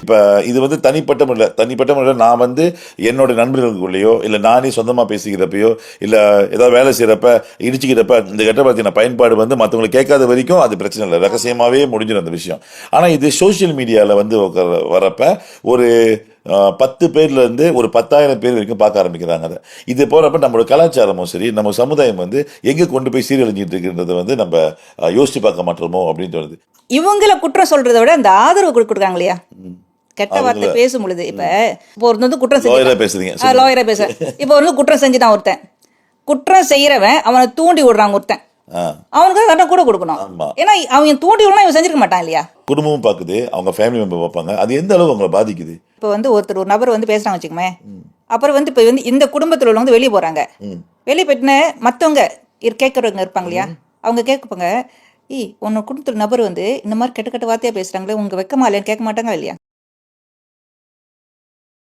இப்போ இது வந்து தனிப்பட்ட முறையில் நான் வந்து என்னோட நண்பர்களுக்குள்ளேயோ இல்லை நானே சொந்தமாக பேசிக்கிறப்பையோ இல்லை ஏதாவது வேலை செய்கிறப்ப இடிச்சுக்கிறப்ப இந்த கெட்ட வார்த்தையான பயன்பாடு வந்து மற்றவங்களுக்கு கேட்காத வரைக்கும் அது பிரச்சனை இல்லை, ரகசியமாகவே முடிஞ்சிடும் அந்த விஷயம். ஆனால் இது சோஷியல் மீடியாவில் வந்து வரப்ப ஒரு 10 பேர்ல இருந்து ஒரு 10,000 பேர் வரைக்கும் பார்க்க ஆரம்பிக்கிறாங்க. அதை இது போறப்ப நம்மளோட கலாச்சாரமும் சரி, நம்ம சமுதாயம் வந்து எங்கே கொண்டு போய் சீரழிஞ்சிட்டு இருக்குன்றதை வந்து நம்ம யோசிச்சு பார்க்க மாட்டோமோ அப்படின்னு தோணுது. இவங்கள குற்றம் சொல்றதை விட அந்த ஆதரவு கொடுக்குறாங்க இல்லையா, கெட்ட வார்த்தை பேசும் பொழுது. இப்போ ஒரு வந்து குற்றம் லாயரா பேசுறீங்க, லாயரா பேசுறேன். இப்போ வந்து குற்றம் செஞ்சுட்டான் ஒருத்தன், குற்றம் செய்யறவன் அவனை தூண்டி விடுறாங்க ஒருத்தன், அவனுக்கு தண்டனை கூட கொடுக்கணும். ஏன்னா அவன் தூண்டி விடலாம், இவன் செஞ்சிருக்க மாட்டான் இல்லையா. குடும்பமும் பார்க்குது, அவங்க ஃபேமிலி மெம்பர் பார்ப்பாங்க, அது எந்த அளவு அவங்களை பாதிக்குது. இப்போ வந்து ஒரு நபர் வந்து பேசுறாங்க வச்சுக்கோமே, அப்புறம் வந்து இப்போ வந்து இந்த குடும்பத்தில் உள்ளவங்க வந்து வெளியே போறாங்க, வெளியே போயிட்டுன்னு மற்றவங்க கேட்கறவங்க இருப்பாங்க இல்லையா, அவங்க கேட்பாங்க, உன்னோட குடும்பத்தில் நபர் வந்து இந்த மாதிரி கெட்ட வார்த்தையா பேசுறாங்களே, உங்க வெக்கமா இல்லையான்னு கேட்க மாட்டாங்க இல்லையா.